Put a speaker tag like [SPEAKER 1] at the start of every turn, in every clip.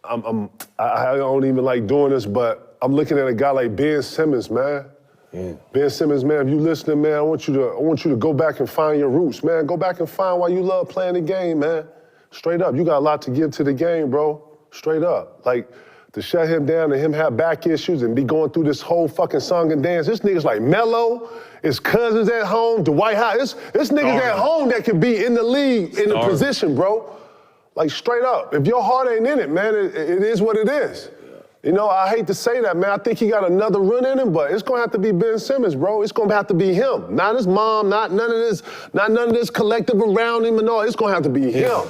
[SPEAKER 1] I don't even like doing this, but I'm looking at a guy like Ben Simmons, man. Yeah. Ben Simmons, man, if you listening, man, I want you to go back and find your roots, man. Go back and find why you love playing the game, man. Straight up, you got a lot to give to the game, bro. Straight up. Like, to shut him down and him have back issues and be going through this whole fucking song and dance. This nigga's like Melo, his cousins at home, Dwight Howard. This nigga's at home that could be in the league, in the position, bro. Like, straight up. If your heart ain't in it, man, it is what it is. You know, I hate to say that, man. I think he got another run in him, but it's gonna have to be Ben Simmons, bro. It's gonna have to be him. Not his mom, not none of this collective around him and all. It's gonna have to be him.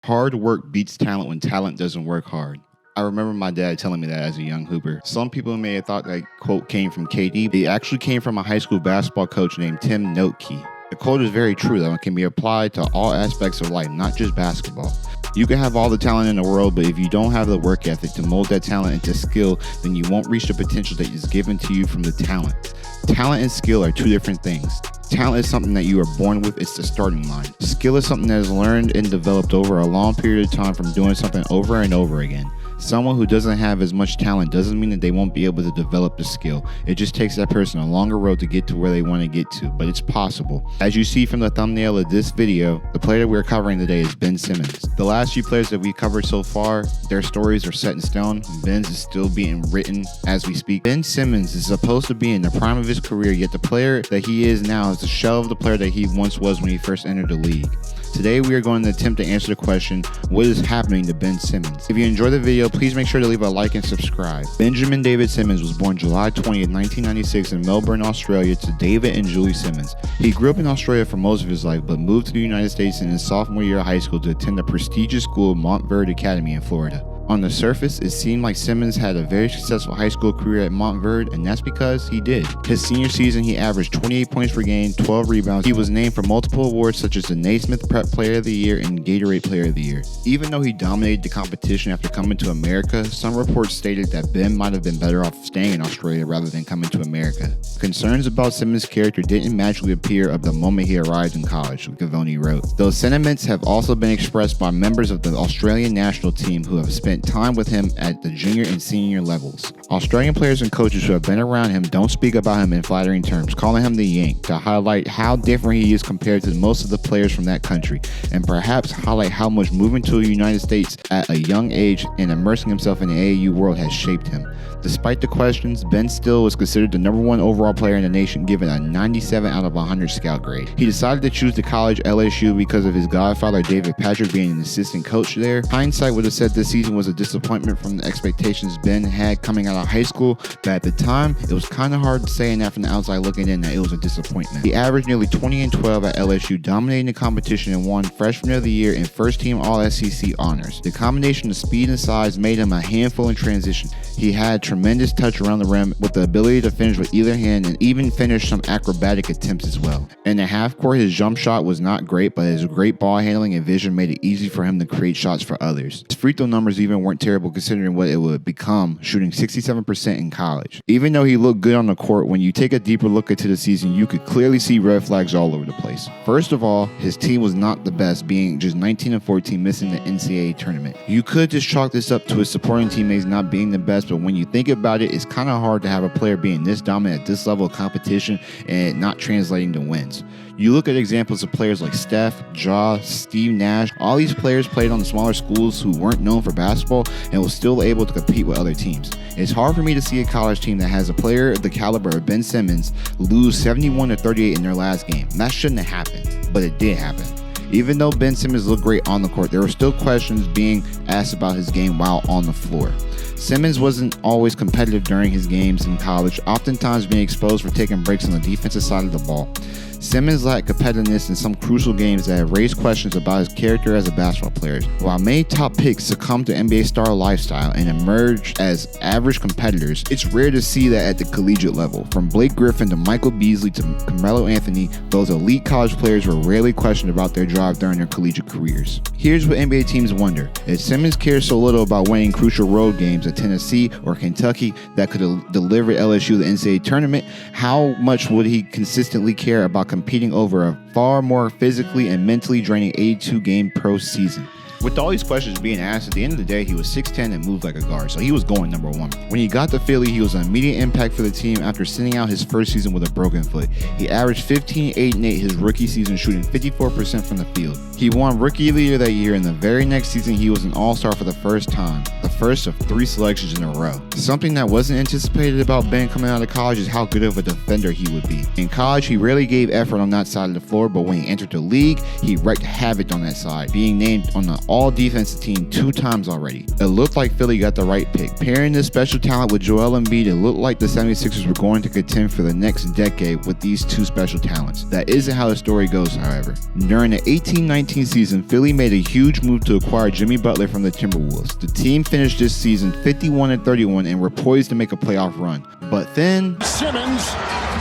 [SPEAKER 2] Hard work beats talent when talent doesn't work hard. I remember my dad telling me that as a young hooper. Some people may have thought that quote came from KD. It actually came from a high school basketball coach named Tim Noakey. The quote is very true, though, and can be applied to all aspects of life, not just basketball. You can have all the talent in the world, but if you don't have the work ethic to mold that talent into skill, then you won't reach the potential that is given to you from the talent. Talent and skill are two different things. Talent is something that you are born with, it's the starting line. Skill is something that is learned and developed over a long period of time from doing something over and over again. Someone who doesn't have as much talent doesn't mean that they won't be able to develop the skill. It just takes that person a longer road to get to where they want to get to, but it's possible. As you see from the thumbnail of this video, the player that we're covering today is Ben Simmons. The last few players that we covered so far, their stories are set in stone. Ben's is still being written as we speak. Ben Simmons is supposed to be in the prime of his career, yet the player that he is now is a shell of the player that he once was when he first entered the league. Today we are going to attempt to answer the question, what is happening to Ben Simmons? If you enjoyed the video, please make sure to leave a like and subscribe. Benjamin David Simmons was born July 20th, 1996 in Melbourne, Australia to David and Julie Simmons. He grew up in Australia for most of his life, but moved to the United States in his sophomore year of high school to attend the prestigious school Montverde Academy in Florida. On the surface, it seemed like Simmons had a very successful high school career at Montverde, and that's because he did. His senior season, he averaged 28 points per game, 12 rebounds. He was named for multiple awards such as the Naismith Prep Player of the Year and Gatorade Player of the Year. Even though he dominated the competition after coming to America, some reports stated that Ben might have been better off staying in Australia rather than coming to America. Concerns about Simmons' character didn't magically appear of the moment he arrived in college, Gavoni wrote. Those sentiments have also been expressed by members of the Australian national team who have spent time with him at the junior and senior levels. Australian players and coaches who have been around him don't speak about him in flattering terms, calling him the Yank to highlight how different he is compared to most of the players from that country, and perhaps highlight how much moving to the United States at a young age and immersing himself in the AAU world has shaped him. Despite the questions, Ben still was considered the #1 overall player in the nation, given a 97 out of 100 scout grade. He decided to choose the college LSU because of his godfather David Patrick being an assistant coach there. Hindsight would have said this season was a disappointment from the expectations Ben had coming out of high school, but at the time, it was kind of hard saying that from the outside looking in that it was a disappointment. He averaged nearly 20 and 12 at LSU, dominating the competition and won Freshman of the Year and First Team All-SEC honors. The combination of speed and size made him a handful in transition. He had tremendous touch around the rim with the ability to finish with either hand and even finish some acrobatic attempts as well. In the half court, his jump shot was not great, but his great ball handling and vision made it easy for him to create shots for others. His free throw numbers even weren't terrible considering what it would become, shooting 67% in college. Even though he looked good on the court, when you take a deeper look into the season, you could clearly see red flags all over the place. First of all, his team was not the best, being just 19 and 14, missing the NCAA tournament. You could just chalk this up to his supporting teammates not being the best, but when you think about it, it's kind of hard to have a player being this dominant at this level of competition and not translating to wins. You look at examples of players like Steph, Ja, Steve Nash. All these players played on the smaller schools who weren't known for basketball and was still able to compete with other teams. It's hard for me to see a college team that has a player of the caliber of Ben Simmons lose 71-38 in their last game. That shouldn't have happened, but it did happen. Even though Ben Simmons looked great on the court, there were still questions being asked about his game while on the floor. Simmons wasn't always competitive during his games in college, oftentimes being exposed for taking breaks on the defensive side of the ball. Simmons lacked competitiveness in some crucial games that have raised questions about his character as a basketball player. While many top picks succumb to NBA star lifestyle and emerge as average competitors, it's rare to see that at the collegiate level. From Blake Griffin to Michael Beasley to Carmelo Anthony, those elite college players were rarely questioned about their drive during their collegiate careers. Here's what NBA teams wonder. If Simmons cares so little about winning crucial road games at Tennessee or Kentucky that could deliver LSU the NCAA tournament, how much would he consistently care about competing over a far more physically and mentally draining 82-game pro season. With all these questions being asked, at the end of the day, he was 6'10 and moved like a guard, so he was going number one. When he got to Philly, he was an immediate impact for the team after sitting out his first season with a broken foot. He averaged 15, 8, and 8 his rookie season, shooting 54% from the field. He won Rookie of the Year that year, and the very next season, he was an All-Star for the first time, the first of 3 selections in a row. Something that wasn't anticipated about Ben coming out of college is how good of a defender he would be. In college, he rarely gave effort on that side of the floor, but when he entered the league, he wreaked havoc on that side, being named on the all-defensive team 2 times already. It looked like Philly got the right pick. Pairing this special talent with Joel Embiid, it looked like the 76ers were going to contend for the next decade with these 2 special talents. That isn't how the story goes, however. During the 18-19 season, Philly made a huge move to acquire Jimmy Butler from the Timberwolves. The team finished this season 51-31 and were poised to make a playoff run. But then
[SPEAKER 3] Simmons,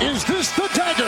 [SPEAKER 3] is this the dagger?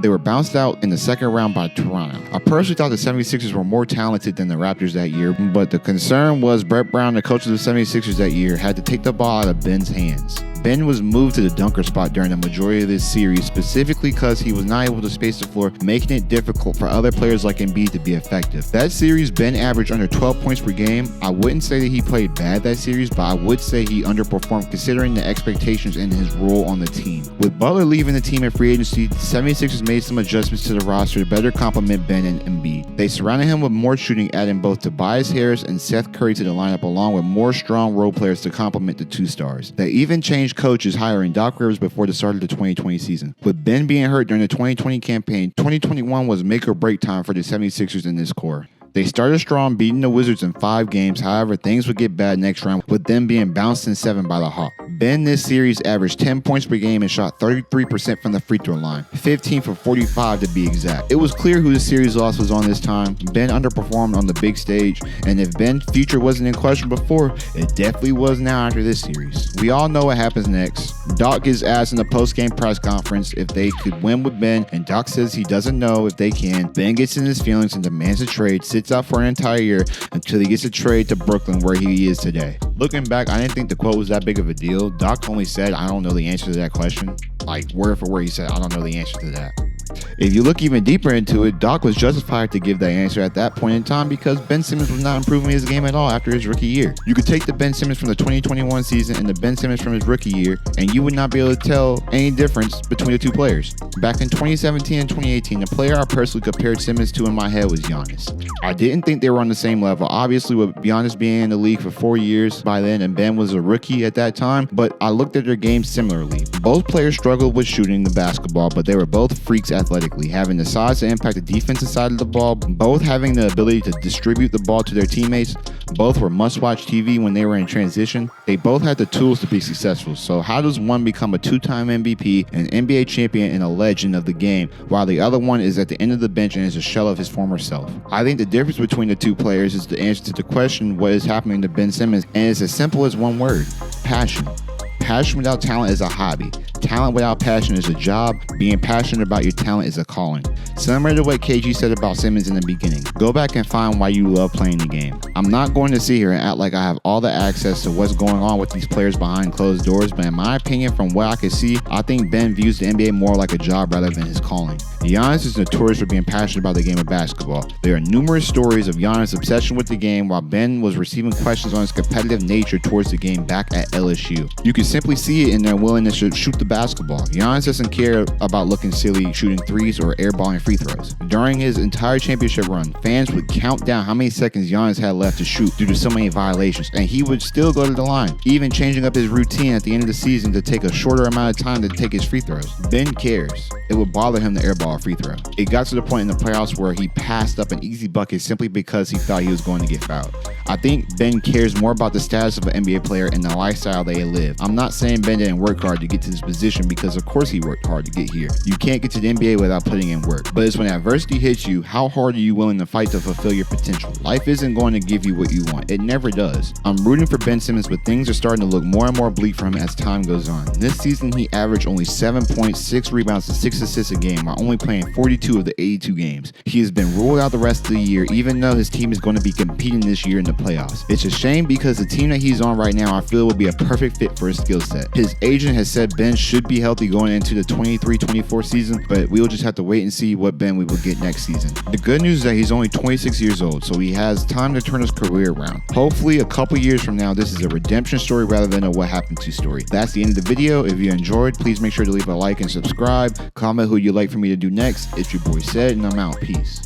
[SPEAKER 2] they were bounced out in the second round by Toronto. I personally thought the 76ers were more talented than the Raptors that year, but the concern was Brett Brown, the coach of the 76ers that year, had to take the ball out of Ben's hands. Ben was moved to the dunker spot during the majority of this series, specifically because he was not able to space the floor, making it difficult for other players like Embiid to be effective. That series, Ben averaged under 12 points per game. I wouldn't say that he played bad that series, but I would say he underperformed considering the expectations and his role on the team. With Butler leaving the team in free agency, the 76ers made some adjustments to the roster to better complement Ben and Embiid. They surrounded him with more shooting, adding both Tobias Harris and Seth Curry to the lineup, along with more strong role players to complement the 2 stars. They even changed coaches, hiring Doc Rivers before the start of the 2020 season. With Ben being hurt during the 2020 campaign, 2021 was make or break time for the 76ers in this core. They started strong, beating the Wizards in 5 games. However, things would get bad next round, with them being bounced in 7 by the Hawks. Ben this series averaged 10 points per game and shot 33% from the free throw line, 15 for 45 to be exact. It was clear who the series loss was on this time. Ben underperformed on the big stage, and if Ben's future wasn't in question before, it definitely was now after this series. We all know what happens next. Doc gets asked in the post-game press conference if they could win with Ben, and Doc says he doesn't know if they can. Ben gets in his feelings and demands a trade, sits out for an entire year until he gets a trade to Brooklyn where he is today. Looking back, I didn't think the quote was that big of a deal. Doc only said, "I don't know the answer to that question." Like, word for word, he said, "I don't know the answer to that." If you look even deeper into it, Doc was justified to give that answer at that point in time because Ben Simmons was not improving his game at all after his rookie year. You could take the Ben Simmons from the 2021 season and the Ben Simmons from his rookie year, and you would not be able to tell any difference between the 2 players. Back in 2017 and 2018, the player I personally compared Simmons to in my head was Giannis. I didn't think they were on the same level. Obviously, with Giannis being in the league for 4 years by then and Ben was a rookie at that time, but I looked at their games similarly. Both players struggled with shooting the basketball, but they were both freaks athletically, having the size to impact the defensive side of the ball, both having the ability to distribute the ball to their teammates. Both were must-watch TV when they were in transition. They both had the tools to be successful. So how does one become a 2-time MVP, an NBA champion, and a legend of the game, while the other one is at the end of the bench and is a shell of his former self? I think the difference between the 2 players is the answer to the question, what is happening to Ben Simmons, and it's as simple as one word: passion. Passion without talent is a hobby. Talent without passion is a job. Being passionate about your talent is a calling. Similar to what KG said about Simmons in the beginning. Go back and find why you love playing the game. I'm not going to sit here and act like I have all the access to what's going on with these players behind closed doors, but in my opinion, from what I can see, I think Ben views the NBA more like a job rather than his calling. Giannis is notorious for being passionate about the game of basketball. There are numerous stories of Giannis' obsession with the game, while Ben was receiving questions on his competitive nature towards the game back at LSU. You can simply see it in their willingness to shoot the basketball. Giannis doesn't care about looking silly shooting threes or airballing free throws. During his entire championship run, fans would count down how many seconds Giannis had left to shoot due to so many violations, and he would still go to the line, even changing up his routine at the end of the season to take a shorter amount of time to take his free throws. Ben cares. It would bother him to airball a free throw. It got to the point in the playoffs where he passed up an easy bucket simply because he thought he was going to get fouled. I think Ben cares more about the status of an NBA player and the lifestyle they live. I'm not saying Ben didn't work hard to get to this position, because of course he worked hard to get here. You can't get to the NBA without putting in work. But it's when adversity hits you, how hard are you willing to fight to fulfill your potential? Life isn't going to give you what you want. It never does. I'm rooting for Ben Simmons, but things are starting to look more and more bleak for him as time goes on. This season, he averaged only 7 points, 6 rebounds, and 6 assists a game while only playing 42 of the 82 games. He has been ruled out the rest of the year, even though his team is going to be competing this year in the playoffs. It's a shame because the team that he's on right now, I feel, would be a perfect fit for his skill set. His agent has said Ben should be healthy going into the 23-24 season, but we will just have to wait and see what Ben we will get next season. The good news is that he's only 26 years old, so he has time to turn his career around. Hopefully, a couple years from now, this is a redemption story rather than a what happened to story. That's the end of the video. If you enjoyed, please make sure to leave a like and subscribe. Comment who you'd like for me to do next. It's your boy Said, and I'm out. Peace.